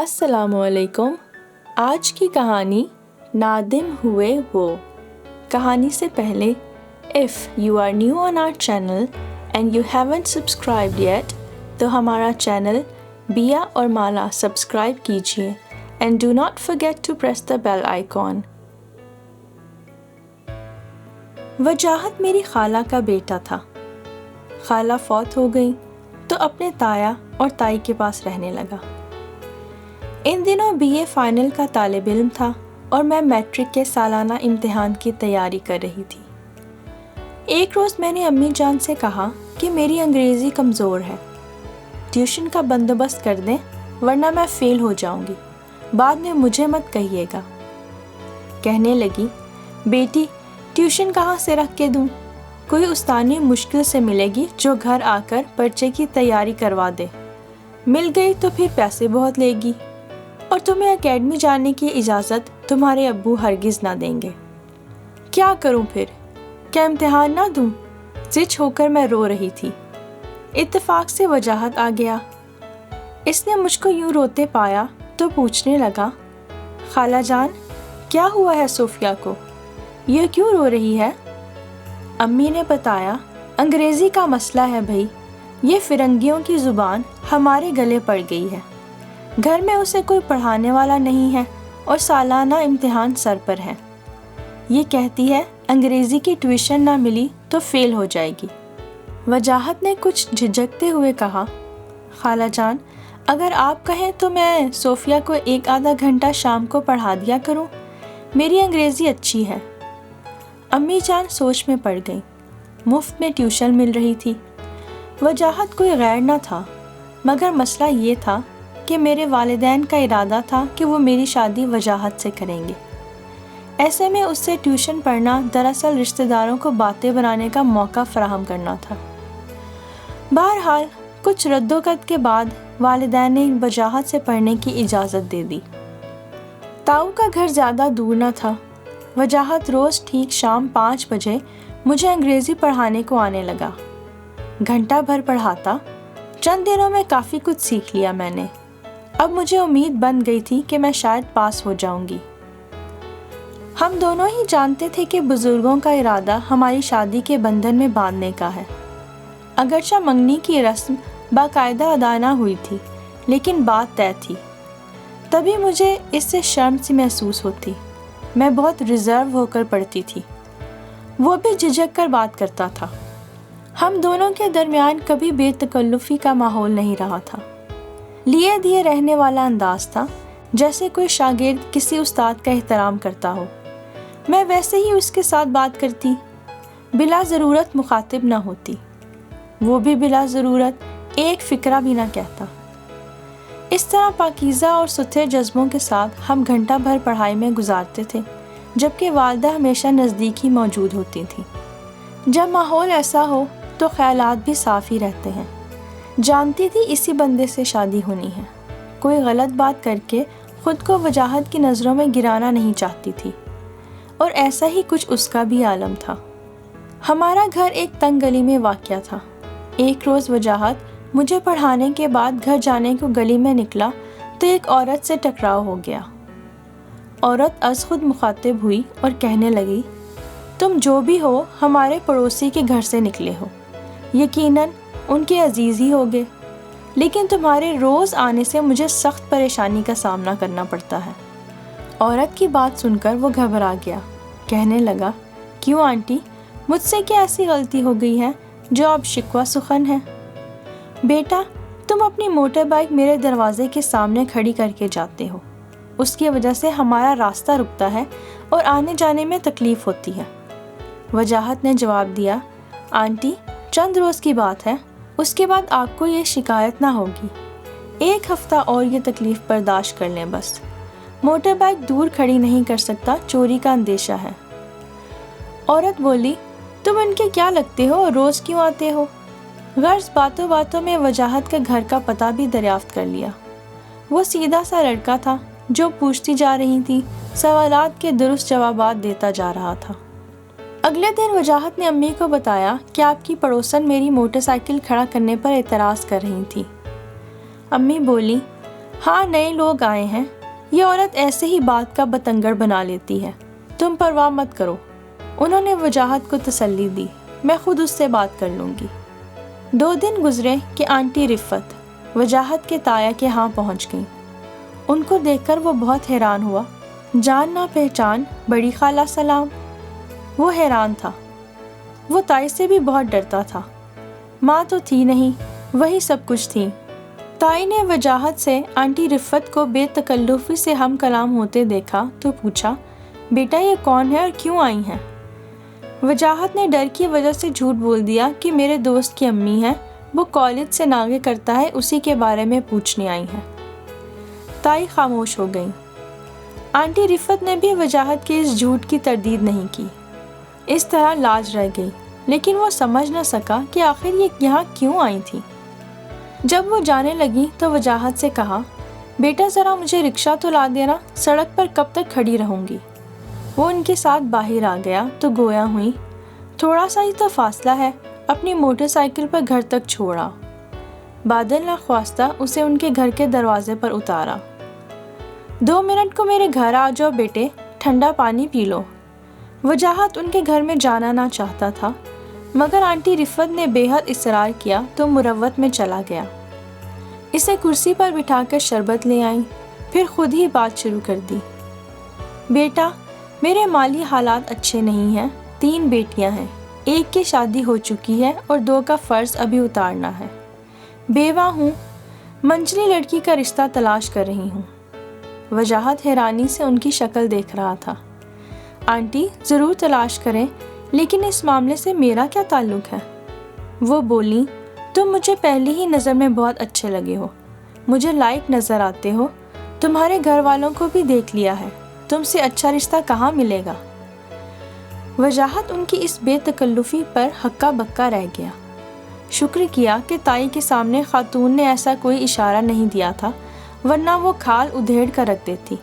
السلام علیکم. آج کی کہانی نادم ہوئے وہ. کہانی سے پہلے if you are new on our channel and you haven't subscribed yet تو ہمارا چینل بیا اور مالا سبسکرائب کیجیے and do not forget to press the bell icon. وجاہت میری خالہ کا بیٹا تھا. خالہ فوت ہو گئی تو اپنے تایا اور تائی کے پاس رہنے لگا. ان دنوں بی اے فائنل کا طالب علم تھا اور میں میٹرک کے سالانہ امتحان کی تیاری کر رہی تھی. ایک روز میں نے امی جان سے کہا کہ میری انگریزی کمزور ہے, ٹیوشن کا بندوبست کر دیں ورنہ میں فیل ہو جاؤں گی, بعد میں مجھے مت کہیے گا. کہنے لگی, بیٹی ٹیوشن کہاں سے رکھ کے دوں, کوئی استانی مشکل سے ملے گی جو گھر آ کر پرچے کی تیاری کروا دے, مل گئی تو پھر پیسے بہت لے گی, اور تمہیں اکیڈمی جانے کی اجازت تمہارے ابو ہرگز نہ دیں گے. کیا کروں پھر, کیا امتحان نہ دوں؟ زچ ہو کر میں رو رہی تھی. اتفاق سے وجاہت آ گیا. اس نے مجھ کو یوں روتے پایا تو پوچھنے لگا, خالہ جان کیا ہوا ہے صوفیہ کو, یہ کیوں رو رہی ہے؟ امی نے بتایا, انگریزی کا مسئلہ ہے بھائی, یہ فرنگیوں کی زبان ہمارے گلے پڑ گئی ہے, گھر میں اسے کوئی پڑھانے والا نہیں ہے اور سالانہ امتحان سر پر ہے. یہ کہتی ہے انگریزی کی ٹیوشن نہ ملی تو فیل ہو جائے گی. وجاہت نے کچھ جھجکتے ہوئے کہا, خالہ جان اگر آپ کہیں تو میں صوفیہ کو 1-آدھا گھنٹہ شام کو پڑھا دیا کروں, میری انگریزی اچھی ہے. امی جان سوچ میں پڑ گئیں. مفت میں ٹیوشن مل رہی تھی. وجاہت کوئی غیر نہ تھا, مگر مسئلہ یہ تھا کہ میرے والدین کا ارادہ تھا کہ وہ میری شادی وجاہت سے کریں گے. ایسے میں اس سے ٹیوشن پڑھنا دراصل رشتہ داروں کو باتیں بنانے کا موقع فراہم کرنا تھا. بہرحال کچھ رد و قت کے بعد والدین نے وجاہت سے پڑھنے کی اجازت دے دی. تاؤ کا گھر زیادہ دور نہ تھا. وجاہت روز ٹھیک شام 5 بجے مجھے انگریزی پڑھانے کو آنے لگا. گھنٹہ بھر پڑھاتا. چند دنوں میں کافی کچھ سیکھ لیا میں نے. اب مجھے امید بن گئی تھی کہ میں شاید پاس ہو جاؤں گی. ہم دونوں ہی جانتے تھے کہ بزرگوں کا ارادہ ہماری شادی کے بندھن میں باندھنے کا ہے. اگرچہ منگنی کی رسم باقاعدہ ادا نہ ہوئی تھی, لیکن بات طے تھی. تبھی مجھے اس سے شرم سی محسوس ہوتی. میں بہت ریزرو ہو کر پڑھتی تھی, وہ بھی جھجک کر بات کرتا تھا. ہم دونوں کے درمیان کبھی بے تکلفی کا ماحول نہیں رہا تھا. لیے دیے رہنے والا انداز تھا, جیسے کوئی شاگرد کسی استاد کا احترام کرتا ہو. میں ویسے ہی اس کے ساتھ بات کرتی, بلا ضرورت مخاطب نہ ہوتی. وہ بھی بلا ضرورت ایک فقرہ بھی نہ کہتا. اس طرح پاکیزہ اور ستھرے جذبوں کے ساتھ ہم گھنٹہ بھر پڑھائی میں گزارتے تھے, جبکہ والدہ ہمیشہ نزدیک ہی موجود ہوتی تھیں. جب ماحول ایسا ہو تو خیالات بھی صاف ہی رہتے ہیں. جانتی تھی اسی بندے سے شادی ہونی ہے. کوئی غلط بات کر کے خود کو وجاہت کی نظروں میں گرانا نہیں چاہتی تھی, اور ایسا ہی کچھ اس کا بھی عالم تھا. ہمارا گھر ایک تنگ گلی میں واقع تھا. ایک روز وجاہت مجھے پڑھانے کے بعد گھر جانے کو گلی میں نکلا تو ایک عورت سے ٹکراؤ ہو گیا. عورت از خود مخاطب ہوئی اور کہنے لگی, تم جو بھی ہو ہمارے پڑوسی کے گھر سے نکلے ہو, یقیناً ان کے عزیز ہی ہوگے, لیکن تمہارے روز آنے سے مجھے سخت پریشانی کا سامنا کرنا پڑتا ہے. عورت کی بات سن کر وہ گھبرا گیا. کہنے لگا, کیوں آنٹی, مجھ سے کیا ایسی غلطی ہو گئی ہے جو اب شکوہ سخن ہے؟ بیٹا تم اپنی موٹر بائیک میرے دروازے کے سامنے کھڑی کر کے جاتے ہو, اس کی وجہ سے ہمارا راستہ رکتا ہے اور آنے جانے میں تکلیف ہوتی ہے. وجاہت نے جواب دیا, آنٹی چند روز کی بات ہے, اس کے بعد آپ کو یہ شکایت نہ ہوگی. 1 ہفتہ اور یہ تکلیف برداشت کر لیں بس. موٹر بائیک دور کھڑی نہیں کر سکتا, چوری کا اندیشہ ہے. عورت بولی, تم ان کے کیا لگتے ہو اور روز کیوں آتے ہو؟ غرض باتوں باتوں میں وجاہت کے گھر کا پتہ بھی دریافت کر لیا. وہ سیدھا سا لڑکا تھا جو پوچھتی جا رہی تھی, سوالات کے درست جوابات دیتا جا رہا تھا. اگلے دن وجاہت نے امی کو بتایا کہ آپ کی پڑوسن میری موٹر سائیکل کھڑا کرنے پر اعتراض کر رہی تھی. امی بولی, ہاں نئے لوگ آئے ہیں، یہ عورت ایسے ہی بات کا بتنگڑ بنا لیتی ہے، تم پرواہ مت کرو۔ انہوں نے وجاہت کو تسلی دی، میں خود اس سے بات کر لوں گی۔ 2 دن گزرے کہ آنٹی رفت وجاہت کے تایا کے ہاں پہنچ گئیں۔ ان کو دیکھ کر وہ بہت حیران ہوا۔ جان نہ پہچان، بڑی خالہ سلام۔ وہ حیران تھا، وہ تائی سے بھی بہت ڈرتا تھا۔ ماں تو تھی نہیں، وہی سب کچھ تھی۔ تائی نے وجاہت سے آنٹی رفت کو بے تکلفی سے ہم کلام ہوتے دیکھا تو پوچھا، بیٹا یہ کون ہے اور کیوں آئی ہیں؟ وجاہت نے ڈر کی وجہ سے جھوٹ بول دیا کہ میرے دوست کی امی ہیں، وہ کالج سے ناغے کرتا ہے، اسی کے بارے میں پوچھنے آئی ہیں۔ تائی خاموش ہو گئی۔ آنٹی رفت نے بھی وجاہت کے اس جھوٹ کی تردید نہیں کی۔ اس طرح لاج رہ گئی، لیکن وہ سمجھ نہ سکا کہ آخر یہ یہاں کیوں آئی تھی۔ جب وہ جانے لگی تو وجاہت سے کہا، بیٹا ذرا مجھے رکشہ تو لا دینا، سڑک پر کب تک کھڑی رہوں گی۔ وہ ان کے ساتھ باہر آ گیا تو گویا ہوئی، تھوڑا سا ہی تو فاصلہ ہے، اپنی موٹر سائیکل پر گھر تک چھوڑا۔ بادل ناخواستہ اسے ان کے گھر کے دروازے پر اتارا۔ 2 منٹ کو میرے گھر آ جاؤ بیٹے، ٹھنڈا پانی پی لو۔ وجاہت ان کے گھر میں جانا نہ چاہتا تھا، مگر آنٹی رفت نے بے حد اصرار کیا تو مروت میں چلا گیا۔ اسے کرسی پر بٹھا کر شربت لے آئیں، پھر خود ہی بات شروع کر دی۔ بیٹا، میرے مالی حالات اچھے نہیں ہیں، 3 بیٹیاں ہیں، 1 کی شادی ہو چکی ہے اور 2 کا فرض ابھی اتارنا ہے۔ بیوہ ہوں، منجلی لڑکی کا رشتہ تلاش کر رہی ہوں۔ وجاہت حیرانی سے ان کی شکل دیکھ رہا تھا۔ آنٹی ضرور تلاش کریں، لیکن اس معاملے سے میرا کیا تعلق ہے؟ وہ بولیں، تم مجھے پہلی ہی نظر میں بہت اچھے لگے ہو، مجھے لائق نظر آتے ہو، تمہارے گھر والوں کو بھی دیکھ لیا ہے، تم سے اچھا رشتہ کہاں ملے گا؟ وجاہت ان کی اس بے تکلفی پر ہکا بکا رہ گیا۔ شکر کیا کہ تائی کے سامنے خاتون نے ایسا کوئی اشارہ نہیں دیا تھا، ورنہ وہ کھال ادھیڑ کر رکھ دیتی۔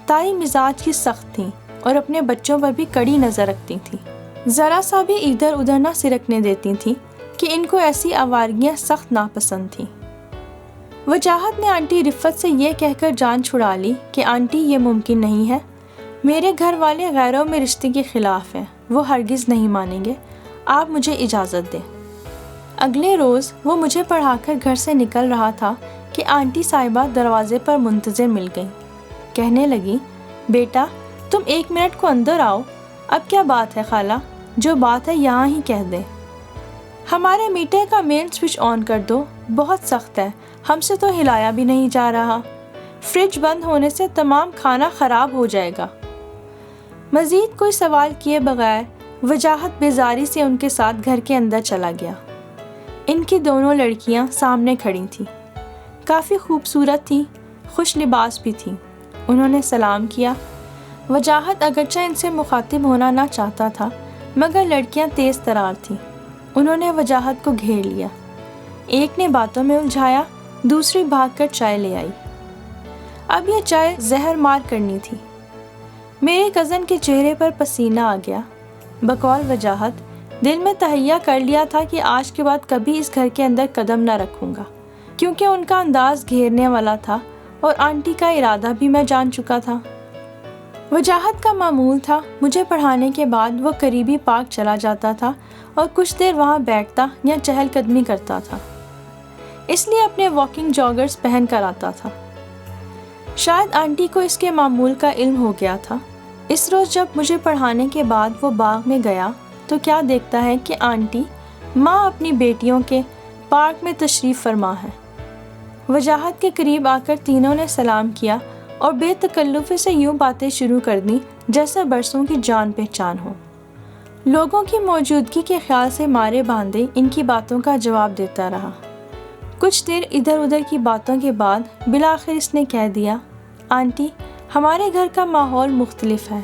تائی مزاج کی سخت تھیں اور اپنے بچوں پر بھی کڑی نظر رکھتی تھیں، ذرا سا بھی ادھر ادھر نہ سرکنے دیتی تھیں کہ ان کو ایسی آوارگیاں سخت ناپسند تھیں۔ وجاہت نے آنٹی رفت سے یہ کہہ کر جان چھڑا لی کہ آنٹی یہ ممکن نہیں ہے، میرے گھر والے غیروں میں رشتے کے خلاف ہیں، وہ ہرگز نہیں مانیں گے، آپ مجھے اجازت دیں۔ اگلے روز وہ مجھے پڑھا کر گھر سے نکل رہا تھا کہ آنٹی صاحبہ دروازے پر منتظر مل گئیں۔ کہنے لگی، بیٹا تم 1 منٹ کو اندر آؤ۔ اب کیا بات ہے خالہ؟ جو بات ہے یہاں ہی کہہ دیں۔ ہمارے میٹر کا مین سوئچ آن کر دو، بہت سخت ہے، ہم سے تو ہلایا بھی نہیں جا رہا، فریج بند ہونے سے تمام کھانا خراب ہو جائے گا۔ مزید کوئی سوال کیے بغیر وجاہت بیزاری سے ان کے ساتھ گھر کے اندر چلا گیا۔ ان کی دونوں لڑکیاں سامنے کھڑی تھیں، کافی خوبصورت تھیں، خوش لباس بھی تھیں۔ انہوں نے سلام کیا۔ وجاہت اگرچہ ان سے مخاطب ہونا نہ چاہتا تھا، مگر لڑکیاں تیز ترار تھیں، انہوں نے وجاہت کو گھیر لیا۔ ایک نے باتوں میں الجھایا، دوسری بھاگ کر چائے لے آئی۔ اب یہ چائے زہر مار کرنی تھی۔ میرے کزن کے چہرے پر پسینہ آ گیا۔ بقول وجاہت دل میں تہیہ کر لیا تھا کہ آج کے بعد کبھی اس گھر کے اندر قدم نہ رکھوں گا، کیونکہ ان کا انداز گھیرنے والا تھا اور آنٹی کا ارادہ بھی میں جان چکا تھا۔ وجاہت کا معمول تھا، مجھے پڑھانے کے بعد وہ قریبی پارک چلا جاتا تھا اور کچھ دیر وہاں بیٹھتا یا چہل قدمی کرتا تھا، اس لیے اپنے واکنگ جاگرز پہن کر آتا تھا۔ شاید آنٹی کو اس کے معمول کا علم ہو گیا تھا۔ اس روز جب مجھے پڑھانے کے بعد وہ باغ میں گیا تو کیا دیکھتا ہے کہ آنٹی ماں اپنی بیٹیوں کے پارک میں تشریف فرما ہے۔ وجاہت کے قریب آ کر تینوں نے سلام کیا اور بے تکلفی سے یوں باتیں شروع کر دیں جیسے برسوں کی جان پہچان ہو۔ لوگوں کی موجودگی کے خیال سے مارے باندھے ان کی باتوں کا جواب دیتا رہا۔ کچھ دیر ادھر ادھر کی باتوں کے بعد بالآخر اس نے کہہ دیا، آنٹی ہمارے گھر کا ماحول مختلف ہے،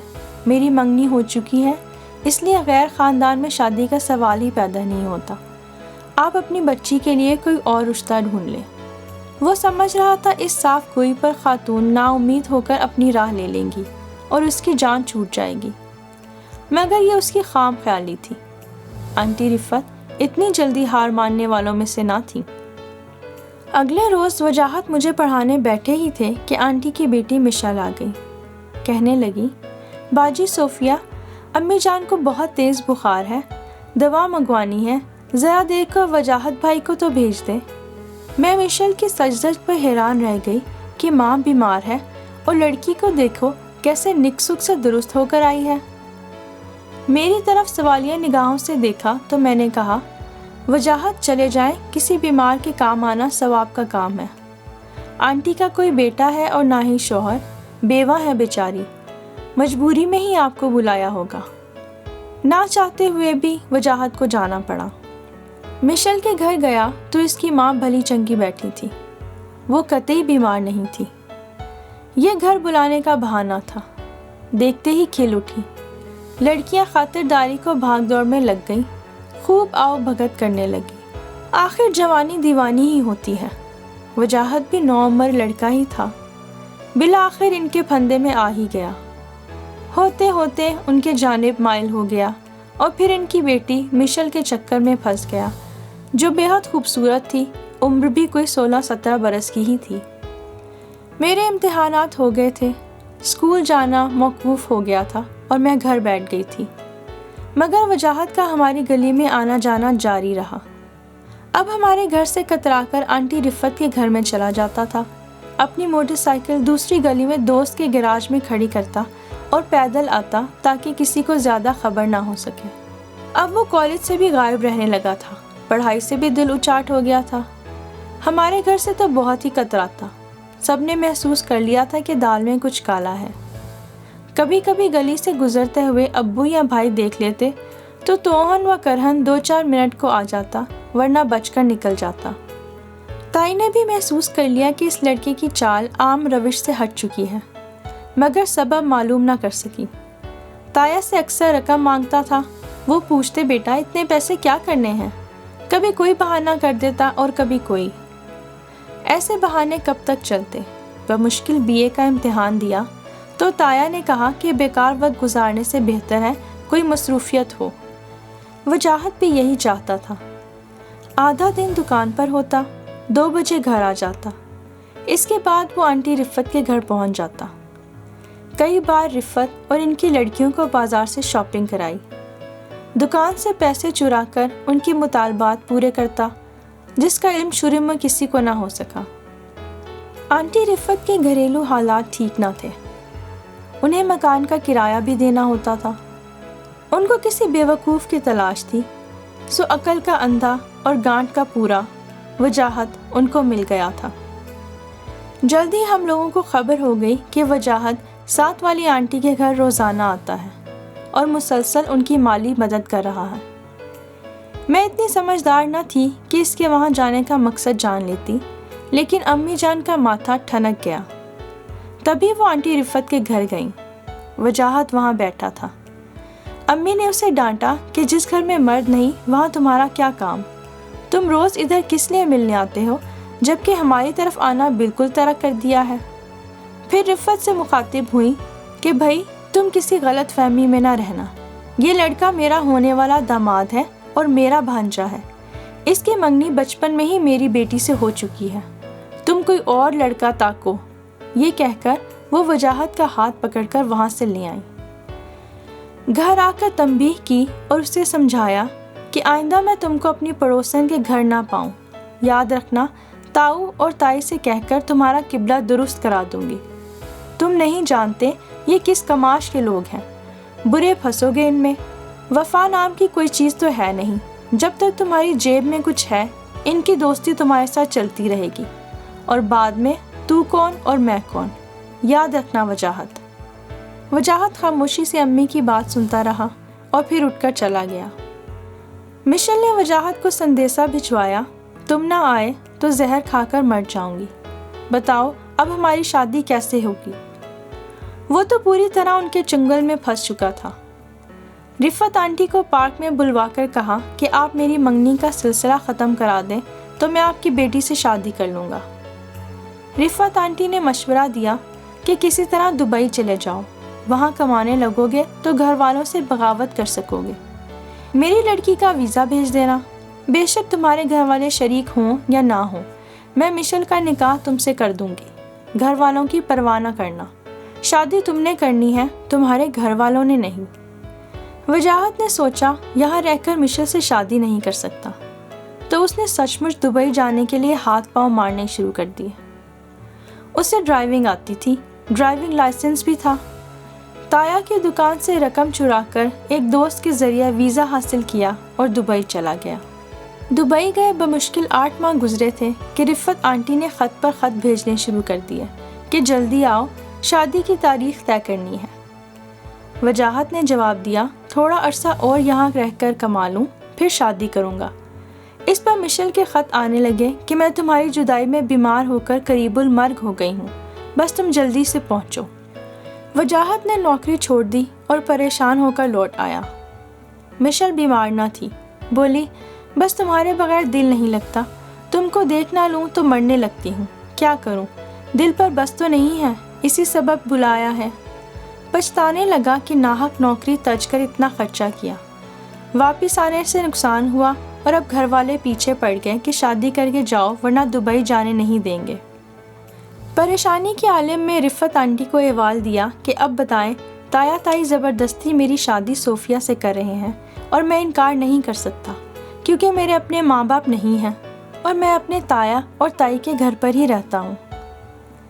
میری منگنی ہو چکی ہے، اس لیے غیر خاندان میں شادی کا سوال ہی پیدا نہیں ہوتا، آپ اپنی بچی کے لیے کوئی اور رشتہ ڈھونڈ لیں۔ وہ سمجھ رہا تھا اس صاف گوئی پر خاتون نا امید ہو کر اپنی راہ لے لیں گی اور اس کی جان چھوٹ جائے گی، مگر یہ اس کی خام خیالی تھی۔ آنٹی رفت اتنی جلدی ہار ماننے والوں میں سے نہ تھی۔ اگلے روز وجاہت مجھے پڑھانے بیٹھے ہی تھے کہ آنٹی کی بیٹی مشل آ گئی۔ کہنے لگی، باجی صوفیہ، امی جان کو بہت تیز بخار ہے، دوا منگوانی ہے، ذرا دیکھ کر وجاہت بھائی کو تو بھیج دے۔ میں مشل کی سجدج پر حیران رہ گئی کہ ماں بیمار ہے اور لڑکی کو دیکھو کیسے نک سک سے درست ہو کر آئی ہے۔ میری طرف سوالیہ نگاہوں سے دیکھا تو میں نے کہا، وجاہت چلے جائیں، کسی بیمار کے کام آنا ثواب کا کام ہے۔ آنٹی کا کوئی بیٹا ہے اور نہ ہی شوہر، بیوہ ہے بیچاری، مجبوری میں ہی آپ کو بلایا ہوگا۔ نہ چاہتے ہوئے بھی وجاہت کو جانا پڑا۔ مشل کے گھر گیا تو اس کی ماں بھلی چنگی بیٹھی تھی، وہ قطعی بیمار نہیں تھی۔ یہ گھر بلانے کا بہانہ تھا۔ دیکھتے ہی کھل اٹھی۔ لڑکیاں خاطرداری کو بھاگ دوڑ میں لگ گئیں، خوب آؤ بھگت کرنے لگی۔ آخر جوانی دیوانی ہی ہوتی ہے۔ وجاہت بھی نوعمر لڑکا ہی تھا، بالآخر ان کے پھندے میں آ ہی گیا۔ ہوتے ہوتے ان کے جانب مائل ہو گیا اور پھر ان کی بیٹی مشل کے چکر میں پھنس گیا، جو بے حد خوبصورت تھی، عمر بھی کوئی 16-17 برس کی ہی تھی۔ میرے امتحانات ہو گئے تھے، اسکول جانا موقوف ہو گیا تھا اور میں گھر بیٹھ گئی تھی، مگر وجاہت کا ہماری گلی میں آنا جانا جاری رہا۔ اب ہمارے گھر سے کترا کر آنٹی رفت کے گھر میں چلا جاتا تھا، اپنی موٹر سائیکل دوسری گلی میں دوست کے گراج میں کھڑی کرتا اور پیدل آتا تاکہ کسی کو زیادہ خبر نہ ہو سکے۔ اب وہ کالج سے بھی غائب رہنے لگا تھا، پڑھائی سے بھی دل اچاٹ ہو گیا تھا۔ ہمارے گھر سے تو بہت ہی کتراتا، سب نے محسوس کر لیا تھا کہ دال میں کچھ کالا ہے۔ کبھی کبھی گلی سے گزرتے ہوئے ابو یا بھائی دیکھ لیتے تو توہن و کرہن 2-4 منٹ کو آ جاتا، ورنہ بچ کر نکل جاتا۔ تائی نے بھی محسوس کر لیا کہ اس لڑکے کی چال عام روش سے ہٹ چکی ہے، مگر سبب معلوم نہ کر سکی۔ تایا سے اکثر رقم مانگتا تھا، وہ پوچھتے، بیٹا اتنے پیسے کیا کرنے ہیں؟ کبھی کوئی بہانہ کر دیتا اور کبھی کوئی۔ ایسے بہانے کب تک چلتے؟ بمشکل BA کا امتحان دیا تو تایا نے کہا کہ بیکار وقت گزارنے سے بہتر ہے کوئی مصروفیت ہو۔ وجاہت بھی یہی چاہتا تھا۔ آدھا دن دکان پر ہوتا، 2 بجے گھر آ جاتا۔ اس کے بعد وہ آنٹی رفت کے گھر پہنچ جاتا۔ کئی بار رفت اور ان کی لڑکیوں کو بازار سے شاپنگ کرائی، دکان سے پیسے چرا کر ان کی مطالبات پورے کرتا، جس کا علم شروع میں کسی کو نہ ہو سکا۔ آنٹی رفت کے گھریلو حالات ٹھیک نہ تھے، انہیں مکان کا کرایہ بھی دینا ہوتا تھا۔ ان کو کسی بیوقوف کی تلاش تھی، سو عقل کا اندھا اور گانٹ کا پورا وجاہت ان کو مل گیا تھا۔ جلدی ہم لوگوں کو خبر ہو گئی کہ وجاہت ساتھ والی آنٹی کے گھر روزانہ آتا ہے اور مسلسل ان کی مالی مدد کر رہا ہے۔ میں اتنی سمجھدار نہ تھی کہ اس کے وہاں جانے کا مقصد جان لیتی، لیکن امی جان کا ماتھا ٹھنک گیا۔ تبھی وہ آنٹی رفت کے گھر گئیں۔ وجاہت وہاں بیٹھا تھا۔ امی نے اسے ڈانٹا کہ جس گھر میں مرد نہیں وہاں تمہارا کیا کام؟ تم روز ادھر کس لیے ملنے آتے ہو جبکہ ہماری طرف آنا بالکل ترک کر دیا ہے؟ پھر رفت سے مخاطب ہوئی کہ بھائی تم کسی غلط فہمی میں نہ رہنا، یہ لڑکا میرا ہونے والا داماد ہے اور میرا بھانجا ہے، اس کی منگنی بچپن میں ہی میری بیٹی سے ہو چکی ہے، تم کوئی اور لڑکا تاکو۔ یہ کہہ کر وہ وجاہت کا ہاتھ پکڑ کر وہاں سے لے آئی۔ گھر آ کر تنبیہ کی اور اسے سمجھایا کہ آئندہ میں تم کو اپنی پڑوسن کے گھر نہ پاؤں، یاد رکھنا تاؤ اور تائی سے کہہ کر تمہارا قبلہ درست کرا دوں گی۔ تم نہیں جانتے یہ کس کماش کے لوگ ہیں، برے پھنسو گے ان میں۔ وفا نام کی کوئی چیز تو ہے نہیں، جب تک تمہاری جیب میں کچھ ہے ان کی دوستی تمہارے ساتھ چلتی رہے گی، اور بعد میں تو کون اور میں کون، یاد رکھنا وجاہت۔ وجاہت خاموشی سے امی کی بات سنتا رہا اور پھر اٹھ کر چلا گیا۔ مشل نے وجاہت کو سندیسہ بھجوایا، تم نہ آئے تو زہر کھا کر مر جاؤں گی، بتاؤ اب ہماری شادی کیسے ہوگی؟ وہ تو پوری طرح ان کے چنگل میں پھنس چکا تھا۔ رفت آنٹی کو پارک میں بلوا کر کہا کہ آپ میری منگنی کا سلسلہ ختم کرا دیں تو میں آپ کی بیٹی سے شادی کر لوں گا۔ رفت آنٹی نے مشورہ دیا کہ کسی طرح دبئی چلے جاؤ، وہاں کمانے لگو گے تو گھر والوں سے بغاوت کر سکو گے، میری لڑکی کا ویزا بھیج دینا، بے شک تمہارے گھر والے شریک ہوں یا نہ ہوں، میں مشل کا نکاح تم سے کر دوں گی، گھر والوں کی پرواہ نہ کرنا، شادی تم نے کرنی ہے، تمہارے گھر والوں نے نہیں۔ وجاہت نے سوچا یہاں رہ کر مشل سے شادی نہیں کر سکتا، تو اس نے سچ مچ دبئی جانے کے لیے ہاتھ پاؤں مارنے شروع کر دیے۔ اسے ڈرائیونگ آتی تھی، ڈرائیونگ لائسنس بھی تھا۔ تایا کی دکان سے رقم چرا کر ایک دوست کے ذریعے ویزا حاصل کیا اور دبئی چلا گیا۔ دبئی گئے بمشکل 8 ماہ گزرے تھے کہ رفت آنٹی نے خط پر خط بھیجنے شروع کر دیے کہ جلدی آؤ، شادی کی تاریخ طے کرنی ہے۔ وجاہت نے جواب دیا تھوڑا عرصہ اور یہاں رہ کر کما لوں، پھر شادی کروں گا۔ اس پر مشل کے خط آنے لگے کہ میں تمہاری جدائی میں بیمار ہو کر قریب المرگ ہو گئی ہوں، بس تم جلدی سے پہنچو۔ وجاہت نے نوکری چھوڑ دی اور پریشان ہو کر لوٹ آیا۔ مشل بیمار نہ تھی، بولی بس تمہارے بغیر دل نہیں لگتا، تم کو دیکھ نہ لوں تو مرنے لگتی ہوں، کیا کروں، دل پر بس تو نہیں ہے، اسی سبب بلایا ہے۔ پچھتانے لگا کہ ناحق نوکری تج کر اتنا خرچہ کیا، واپس آنے سے نقصان ہوا، اور اب گھر والے پیچھے پڑ گئے کہ شادی کر کے جاؤ ورنہ دبئی جانے نہیں دیں گے۔ پریشانی کے عالم میں رفت آنٹی کو احوال دیا کہ اب بتائیں، تایا تائی زبردستی میری شادی صوفیہ سے کر رہے ہیں اور میں انکار نہیں کر سکتا کیونکہ میرے اپنے ماں باپ نہیں ہیں اور میں اپنے تایا اور تائی کے گھر پر ہی رہتا ہوں۔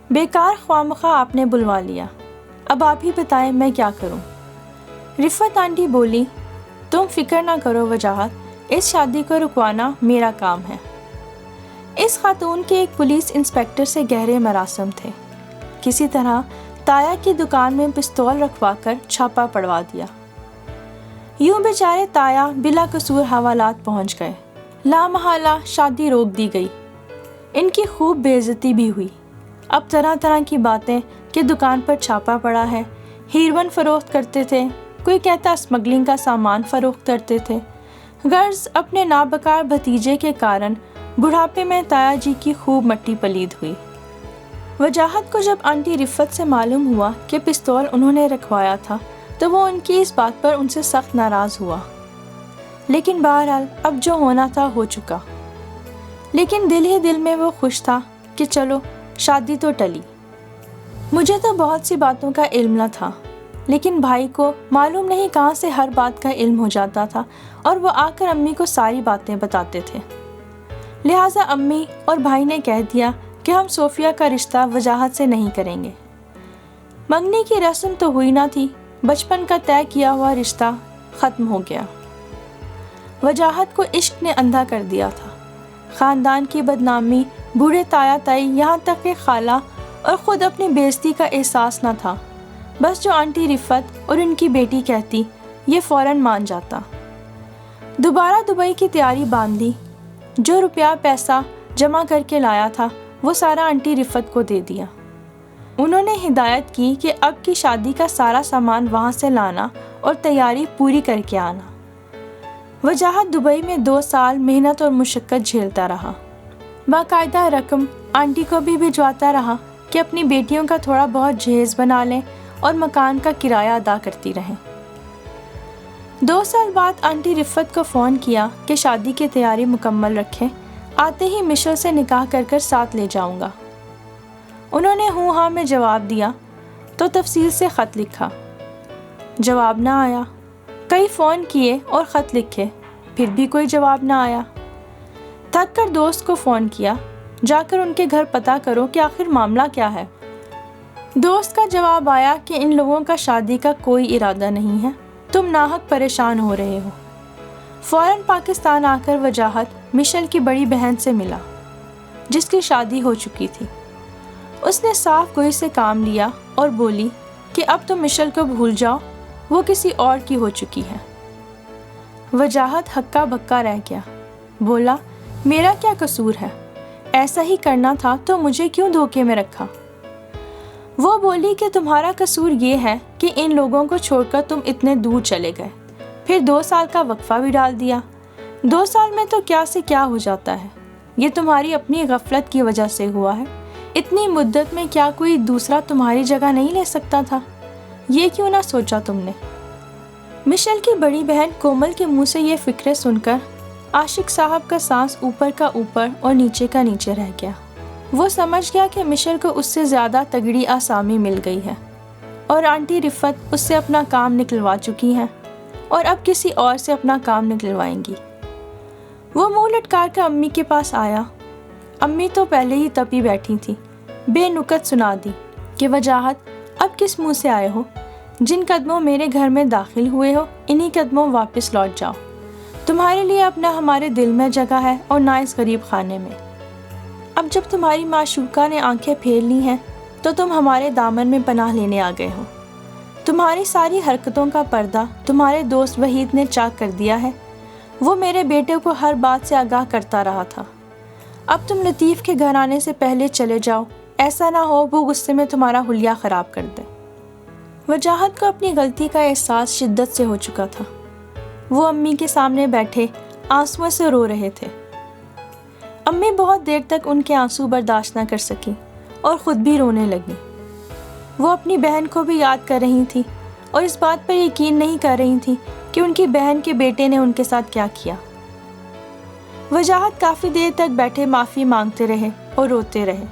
بیکار خواہ آپ نے بلوا لیا، اب آپ ہی بتائیں میں کیا کروں۔ رفت آنٹی بولی تم فکر نہ کرو وجاہت، اس شادی کو رکوانا میرا کام ہے۔ اس خاتون کے ایک پولیس انسپکٹر سے گہرے مراسم تھے، کسی طرح تایا کی دکان میں پستول رکھوا کر چھاپا پڑوا دیا۔ یوں بیچارے تایا بلا قصور حوالات پہنچ گئے، لامحالہ شادی روک دی گئی۔ ان کی خوب بے عزتی بھی ہوئی۔ اب طرح طرح کی باتیں کہ دکان پر چھاپا پڑا ہے، ہیروئن فروخت کرتے تھے، کوئی کہتا اسمگلنگ کا سامان فروخت کرتے تھے۔ غرض اپنے نابکار بھتیجے کے کارن بڑھاپے میں تایا جی کی خوب مٹی پلید ہوئی۔ وجاہت کو جب آنٹی رفت سے معلوم ہوا کہ پستول انہوں نے رکھوایا تھا تو وہ ان کی اس بات پر ان سے سخت ناراض ہوا، لیکن بہرحال اب جو ہونا تھا ہو چکا۔ لیکن دل ہی دل میں وہ خوش تھا کہ چلو شادی تو ٹلی۔ مجھے تو بہت سی باتوں کا علم نہ تھا، لیکن بھائی کو معلوم نہیں کہاں سے ہر بات کا علم ہو جاتا تھا اور وہ آ کر امی کو ساری باتیں بتاتے تھے۔ لہٰذا امی اور بھائی نے کہہ دیا کہ ہم صوفیہ کا رشتہ وجاہت سے نہیں کریں گے۔ منگنی کی رسم تو ہوئی نہ تھی، بچپن کا طے کیا ہوا رشتہ ختم ہو گیا۔ وجاہت کو عشق نے اندھا کر دیا تھا۔ خاندان کی بدنامی، بوڑھے تایا تائی، یہاں تک کہ خالہ اور خود اپنی بے عزتی کا احساس نہ تھا۔ بس جو آنٹی رفت اور ان کی بیٹی کہتی یہ فوراً مان جاتا۔ دوبارہ دبئی کی تیاری باندھ لی۔ جو روپیہ پیسہ جمع کر کے لایا تھا وہ سارا آنٹی رفت کو دے دیا۔ انہوں نے ہدایت کی کہ اب کی شادی کا سارا سامان وہاں سے لانا اور تیاری پوری کر کے آنا۔ وجاہت دبئی میں 2 سال محنت اور مشقت جھیلتا رہا، باقاعدہ رقم آنٹی کو بھی بھجواتا رہا کہ اپنی بیٹیوں کا تھوڑا بہت جہیز بنا لیں اور مکان کا کرایہ ادا کرتی رہیں۔ 2 سال بعد آنٹی رفت کو فون کیا کہ شادی کی تیاری مکمل رکھیں، آتے ہی مشل سے نکاح کر ساتھ لے جاؤں گا۔ انہوں نے ہوں ہاں میں جواب دیا تو تفصیل سے خط لکھا، جواب نہ آیا۔ کئی فون کیے اور خط لکھے، پھر بھی کوئی جواب نہ آیا۔ تھک کر دوست کو فون کیا، جا کر ان کے گھر پتہ کرو کہ آخر معاملہ کیا ہے۔ دوست کا جواب آیا کہ ان لوگوں کا شادی کا کوئی ارادہ نہیں ہے، تم ناحق پریشان ہو رہے ہو۔ فوراً پاکستان آ کر وجاہت مشل کی بڑی بہن سے ملا جس کی شادی ہو چکی تھی۔ اس نے صاف گوئی سے کام لیا اور بولی کہ اب تم مشل کو بھول جاؤ، وہ کسی اور کی ہو چکی ہے۔ وجاہت ہکا بکا رہ گیا، بولا میرا کیا قصور ہے، ایسا ہی کرنا تھا تو مجھے کیوں دھوکے میں رکھا۔ وہ بولی کہ تمہارا قصور یہ ہے کہ ان لوگوں کو چھوڑ کر تم اتنے دور چلے گئے، پھر 2 سال کا وقفہ بھی ڈال دیا۔ 2 سال میں تو کیا سے کیا ہو جاتا ہے، یہ تمہاری اپنی غفلت کی وجہ سے ہوا ہے۔ اتنی مدت میں کیا کوئی دوسرا تمہاری جگہ نہیں لے سکتا تھا، یہ کیوں نہ سوچا تم نے۔ مشل کی بڑی بہن کومل کے منہ سے یہ فکرے سن کر عاشق صاحب کا سانس اوپر کا اوپر اور نیچے کا نیچے رہ گیا۔ وہ سمجھ گیا کہ مشر کو اس سے زیادہ تگڑی آسامی مل گئی ہے اور آنٹی رفت اس سے اپنا کام نکلوا چکی ہیں اور اب کسی اور سے اپنا کام نکلوائیں گی۔ وہ منہ لٹکا کر امی کے پاس آیا۔ امی تو پہلے ہی تپی بیٹھی تھی، بے نکت سنا دی کہ وجاہت اب کس منہ سے آئے ہو؟ جن قدموں میرے گھر میں داخل ہوئے ہو انہی قدموں واپس لوٹ جاؤ۔ تمہارے لیے اب نہ ہمارے دل میں جگہ ہے اور نہ اس غریب خانے میں۔ اب جب تمہاری معشوقہ نے آنکھیں پھیر لی ہیں تو تم ہمارے دامن میں پناہ لینے آ گئے ہو۔ تمہاری ساری حرکتوں کا پردہ تمہارے دوست وحید نے چاک کر دیا ہے۔ وہ میرے بیٹے کو ہر بات سے آگاہ کرتا رہا تھا۔ اب تم لطیف کے گھر آنے سے پہلے چلے جاؤ، ایسا نہ ہو وہ غصے میں تمہارا حلیہ خراب کر دے۔ وجاہت کو اپنی غلطی کا احساس شدت سے ہو چکا تھا۔ وہ امی کے سامنے بیٹھے آنسوؤں سے رو رہے تھے۔ امی بہت دیر تک ان کے آنسو برداشت نہ کر سکیں اور خود بھی رونے لگیں۔ وہ اپنی بہن کو بھی یاد کر رہی تھیں اور اس بات پر یقین نہیں کر رہی تھیں کہ ان کی بہن کے بیٹے نے ان کے ساتھ کیا کیا۔ وجاہت کافی دیر تک بیٹھے معافی مانگتے رہے اور روتے رہے،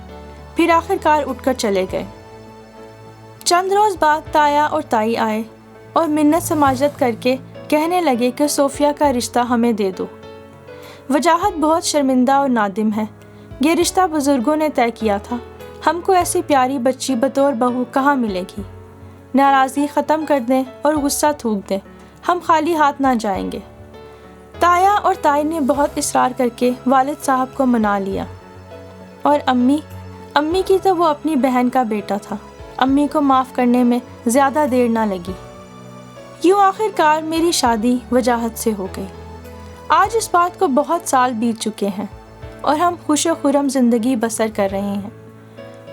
پھر آخر کار اٹھ کر چلے گئے۔ چند روز بعد تایا اور تائی آئے اور منت سماجت کر کے کہنے لگے کہ صوفیہ کا رشتہ ہمیں دے دو۔ وجاہت بہت شرمندہ اور نادم ہے۔ یہ رشتہ بزرگوں نے طے کیا تھا، ہم کو ایسی پیاری بچی بطور بہو کہاں ملے گی؟ ناراضگی ختم کر دیں اور غصہ تھوک دیں، ہم خالی ہاتھ نہ جائیں گے۔ تایا اور تائی نے بہت اصرار کر کے والد صاحب کو منا لیا، اور امی کی تو وہ اپنی بہن کا بیٹا تھا، امی کو معاف کرنے میں زیادہ دیر نہ لگی۔ یوں آخر کار میری شادی وجاہت سے ہو گئی۔ آج اس بات کو بہت سال بیت چکے ہیں اور ہم خوش و خرم زندگی بسر کر رہے ہیں۔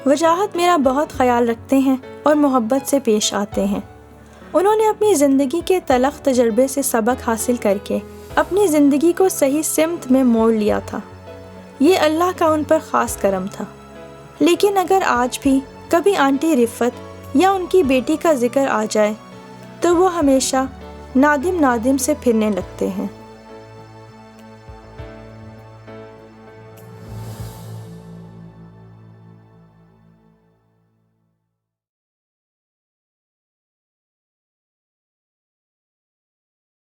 وجاہت میرا بہت خیال رکھتے ہیں اور محبت سے پیش آتے ہیں۔ انہوں نے اپنی زندگی کے تلخ تجربے سے سبق حاصل کر کے اپنی زندگی کو صحیح سمت میں موڑ لیا تھا۔ یہ اللہ کا ان پر خاص کرم تھا۔ لیکن اگر آج بھی کبھی آنٹی رفت یا ان کی بیٹی کا ذکر آ جائے تو وہ ہمیشہ نادم سے پھرنے لگتے ہیں۔